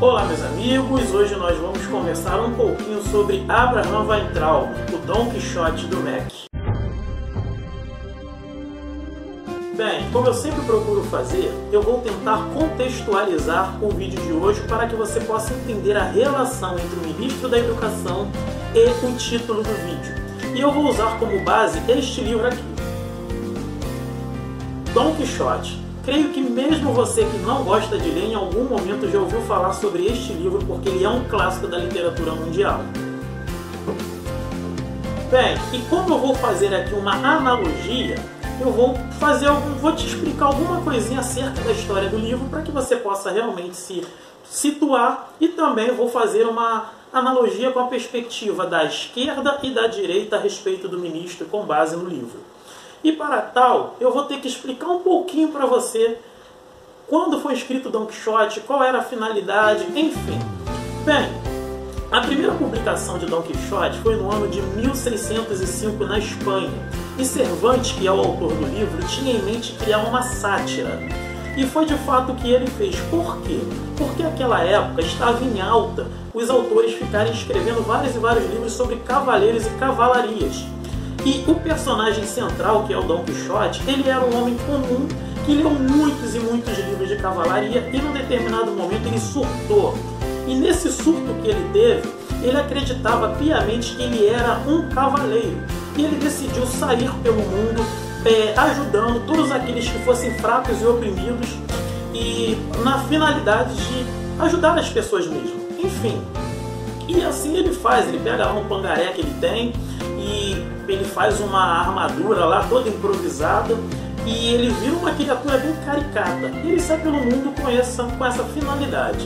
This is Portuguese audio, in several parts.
Olá meus amigos, hoje nós vamos conversar um pouquinho sobre Abraham Weintraub, o Dom Quixote do MEC. Bem, como eu sempre procuro fazer, eu vou tentar contextualizar o vídeo de hoje para que você possa entender a relação entre o Ministro da Educação e o título do vídeo. E eu vou usar como base este livro aqui, Dom Quixote. Creio que mesmo você que não gosta de ler, em algum momento já ouviu falar sobre este livro, porque ele é um clássico da literatura mundial. Bem, e como eu vou fazer aqui uma analogia, eu vou te explicar alguma coisinha acerca da história do livro para que você possa realmente se situar, e também vou fazer uma analogia com a perspectiva da esquerda e da direita a respeito do ministro com base no livro. E para tal, eu vou ter que explicar um pouquinho para você quando foi escrito Dom Quixote, qual era a finalidade, enfim. Bem, a primeira publicação de Dom Quixote foi no ano de 1605 na Espanha. E Cervantes, que é o autor do livro, tinha em mente criar uma sátira. E foi de fato o que ele fez. Por quê? Porque naquela época estava em alta os autores ficarem escrevendo vários e vários livros sobre cavaleiros e cavalarias. E o personagem central, que é o Dom Quixote, ele era um homem comum que leu muitos e muitos livros de cavalaria e num determinado momento ele surtou. E nesse surto que ele teve, ele acreditava piamente que ele era um cavaleiro. E ele decidiu sair pelo mundo ajudando todos aqueles que fossem fracos e oprimidos e na finalidade de ajudar as pessoas mesmo. Enfim, e assim ele faz, ele pega lá um pangaré que ele tem e ele faz uma armadura lá toda improvisada e ele vira uma criatura bem caricata. E ele sai pelo mundo com essa finalidade.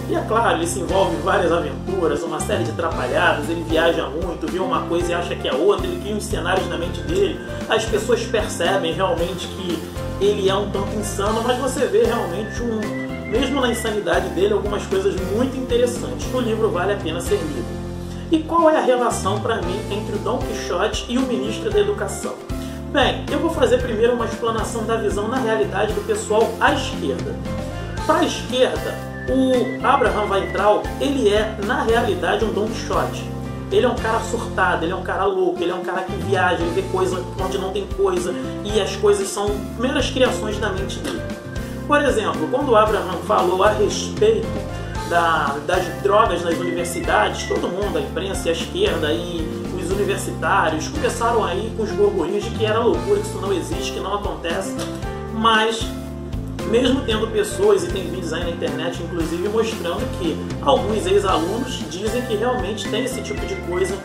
E é claro, ele se envolve em várias aventuras, uma série de atrapalhadas, ele viaja muito, vê uma coisa e acha que é outra, ele cria uns cenários na mente dele, as pessoas percebem realmente que ele é um tanto insano, mas você vê realmente, mesmo na insanidade dele, algumas coisas muito interessantes. O livro vale a pena ser lido. E qual é a relação para mim entre o Dom Quixote e o Ministro da Educação? Bem, eu vou fazer primeiro uma explanação da visão na realidade do pessoal à esquerda. Para a esquerda, o Abraham Weintraub, ele é, na realidade, um Dom Quixote. Ele é um cara surtado, ele é um cara louco, ele é um cara que viaja, ele vê coisa onde não tem coisa, e as coisas são meras criações da mente dele. Por exemplo, quando o Abraham falou a respeito das drogas nas universidades, todo mundo, a imprensa e a esquerda e os universitários, começaram aí com os burburinhos de que era loucura, que isso não existe, que não acontece, mas mesmo tendo pessoas, e tem vídeos aí na internet inclusive mostrando que alguns ex-alunos dizem que realmente tem esse tipo de coisa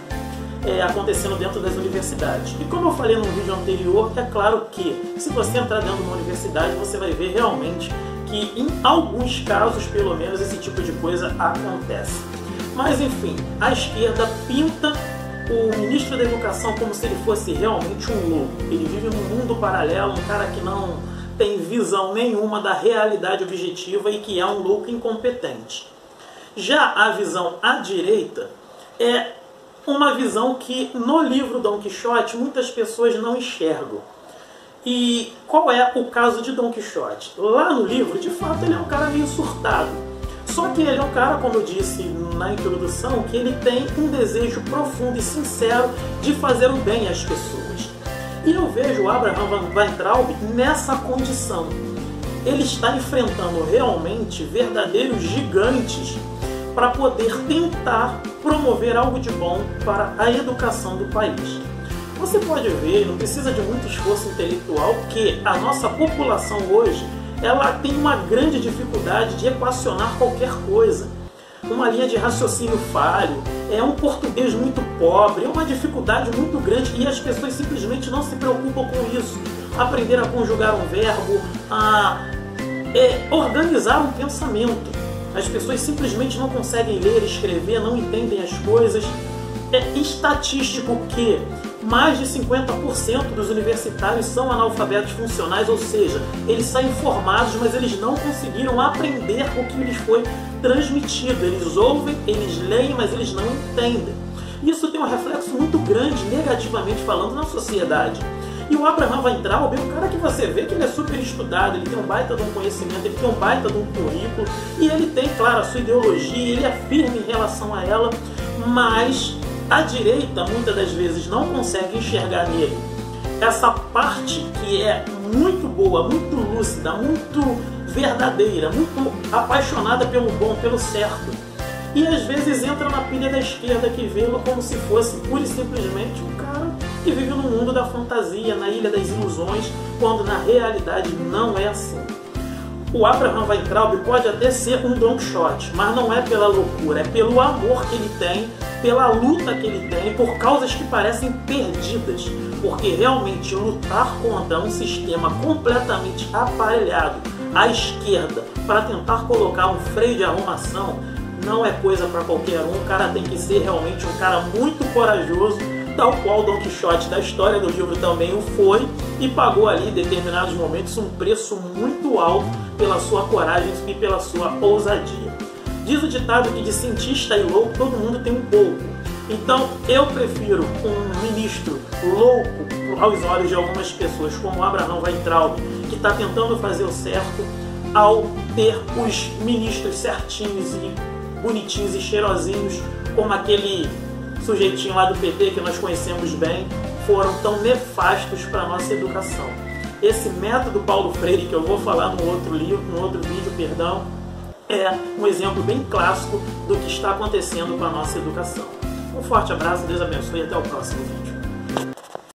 acontecendo dentro das universidades. E como eu falei no vídeo anterior, é claro que se você entrar dentro de uma universidade, você vai ver realmente que em alguns casos, pelo menos, esse tipo de coisa acontece. Mas enfim, a esquerda pinta o Ministro da Educação como se ele fosse realmente um louco. Ele vive num mundo paralelo, um cara que não tem visão nenhuma da realidade objetiva e que é um louco incompetente. Já a visão à direita é uma visão que no livro Dom Quixote muitas pessoas não enxergam. E qual é o caso de Dom Quixote? Lá no livro, de fato, ele é um cara meio surtado. Só que ele é um cara, como eu disse na introdução, que ele tem um desejo profundo e sincero de fazer o bem às pessoas. E eu vejo o Abraham Weintraub nessa condição. Ele está enfrentando realmente verdadeiros gigantes para poder tentar promover algo de bom para a educação do país. Você pode ver, não precisa de muito esforço intelectual, que a nossa população hoje ela tem uma grande dificuldade de equacionar qualquer coisa. Uma linha de raciocínio falho, é um português muito pobre, é uma dificuldade muito grande e as pessoas simplesmente não se preocupam com isso. Aprender a conjugar um verbo, a organizar um pensamento. As pessoas simplesmente não conseguem ler, escrever, não entendem as coisas. É estatístico que mais de 50% dos universitários são analfabetos funcionais, ou seja, eles saem formados, mas eles não conseguiram aprender o que lhes foi transmitido. Eles ouvem, eles leem, mas eles não entendem. Isso tem um reflexo muito grande, negativamente falando, na sociedade. E o Abraham Weintraub é um cara que você vê que ele é super estudado, ele tem um baita de um conhecimento, ele tem um baita de um currículo, e ele tem, claro, a sua ideologia, ele é firme em relação a ela, mas a direita muitas das vezes não consegue enxergar nele essa parte que é muito boa, muito lúcida, muito verdadeira, muito apaixonada pelo bom, pelo certo. E às vezes entra na pilha da esquerda que vê-lo como se fosse pura e simplesmente um cara que vive no mundo da fantasia, na ilha das ilusões, quando na realidade não é assim. O Abraham Weintraub pode até ser um Don Quixote, mas não é pela loucura, é pelo amor que ele tem, pela luta que ele tem, por causas que parecem perdidas, porque realmente lutar contra um sistema completamente aparelhado à esquerda para tentar colocar um freio de arrumação não é coisa para qualquer um. O cara tem que ser realmente um cara muito corajoso, tal qual Don Quixote da história do livro também o foi, e pagou ali em determinados momentos um preço muito alto pela sua coragem e pela sua ousadia. Diz o ditado que de cientista e louco todo mundo tem um pouco. Então eu prefiro um ministro louco aos olhos de algumas pessoas como Abraham Weintraub, que está tentando fazer o certo, ao ter os ministros certinhos e bonitinhos e cheirosinhos como aquele sujeitinho lá do PT que nós conhecemos bem, foram tão nefastos para a nossa educação. Esse método Paulo Freire, que eu vou falar no outro livro, no outro vídeo, perdão, é um exemplo bem clássico do que está acontecendo com a nossa educação. Um forte abraço, Deus abençoe e até o próximo vídeo.